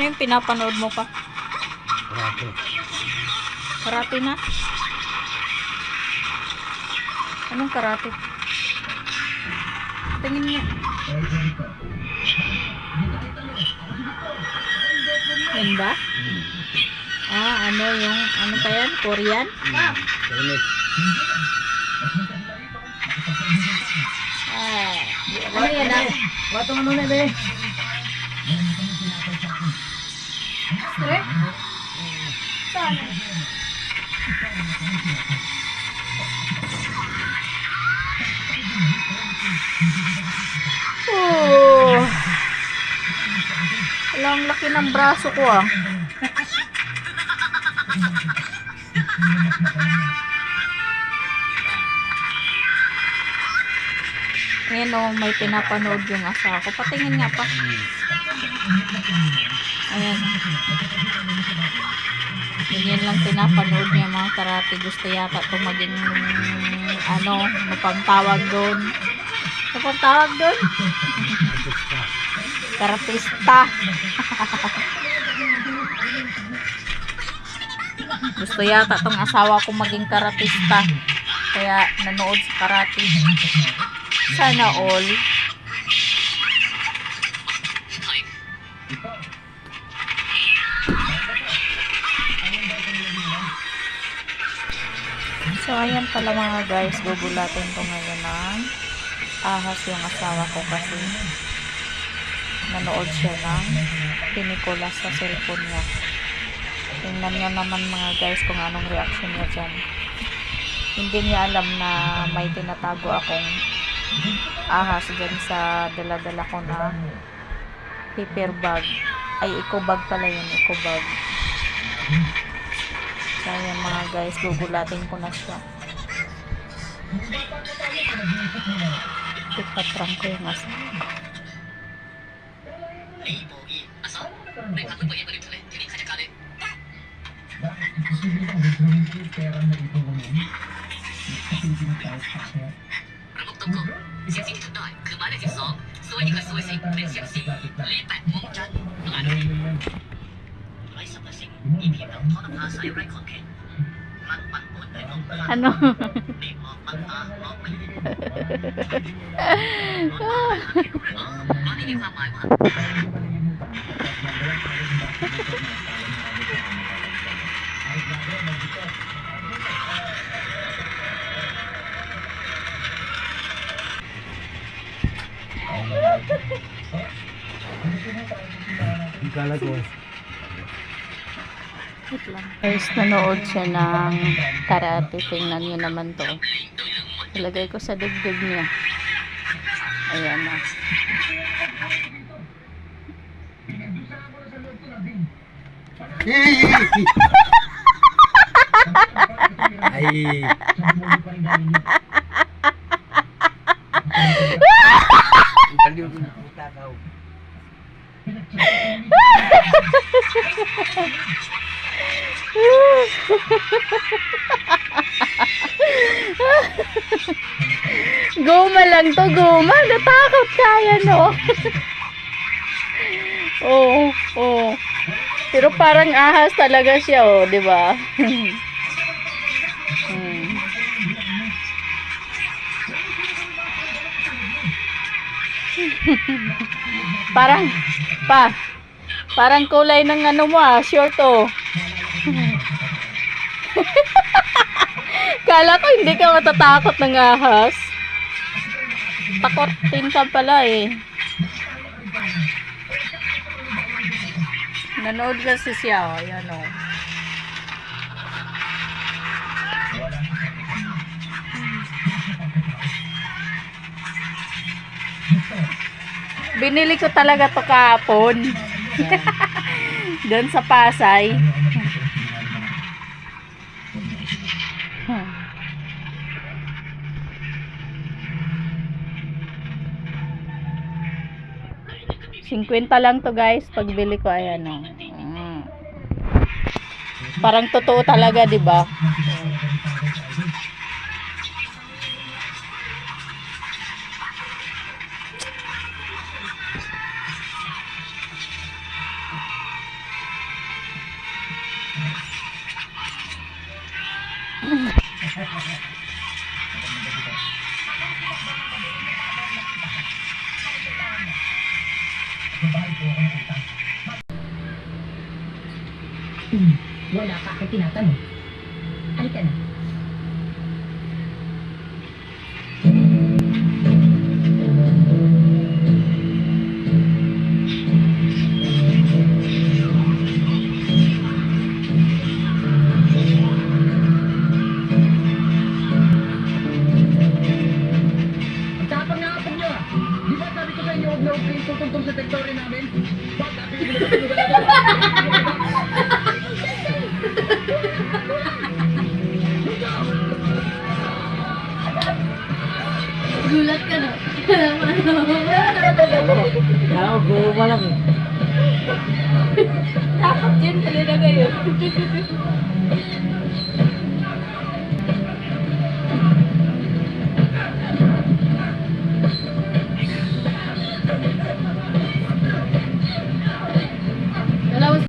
yung pinapanood mo pa? Karate. Karate na? Anong karate? Tingin niyo. Yan ba? Ano yung, ano pa yan? Korean? Chinese. Ano yan ah? Bato ano na be? Straight? Saan? Oh. Ang laki ng braso ko ah. Ayan o, may pinapanood yung asawa ko. Patingin nga pa. Ayan. Ganyan lang pinapanood niya mga karate. Gusto yata ito maging ano, mapangtawag doon. Mapangtawag doon? Karatista. Gusto yata tong asawa ko maging karatista. Kaya nanood sa karate. Sana all. So ayan pala mga guys, gugulatin ko ngayon ng ahas yung asawa ko kasi nanood siya ng pelikula sa cellphone niya. Tingnan nyo naman mga guys kung anong reaction niya dyan. Hindi niya alam na may tinatago akong ahas dyan sa dala-dala ko na paper bag. Ay, eco bag pala yun, eco bag. So ayan mga guys, gugulatin ko na siya. Ipatrang ko yung asawa ko. प्रमुख तुमको सियासी की ठंडा है हमारे के सॉन्ग सोई का सोई से मैं सियासी ले बैक मोंग जान anoไร้สัมผัสสิ่งอีพีเราทอดผ้าใส่ไร้ขอนแข็งมันปั่นป่วนในลมพลัง Ano? เมฆหมอกมันตาหมอกไม่มันนี่มีความหมายว่า Ikala ko. Guys, nanood siya ng karate. Tingnan nyo naman to. Ilagay ko sa dibdib niya. Ayan na. Ay. Guma lang to, guma. Natakot kaya, no? Oo, oo. Pero parang ahas talaga siya, oh, di ba? Parang kulay ng ano mo short oh. Kala ko hindi ka matatakot ng ahas. Takotin ka pala eh. Nanood kasi siya oh, yan oh. Binili ko talaga to kahapon. Doon sa Pasay. $50 lang to guys. Pagbili ko ayan oh. Parang totoo talaga, 'di ba? Wala pa akong tinatanong. Halika na. Ang tapang na kapag nyo ah! Di ba sabi ko sa inyo, huwag na huwag kayong tutungtong sa teritoryo namin? Bakit sabi ko na tutulungan Gulat ka na. Kala ko guma lang eh. Takot yun talaga ngayon.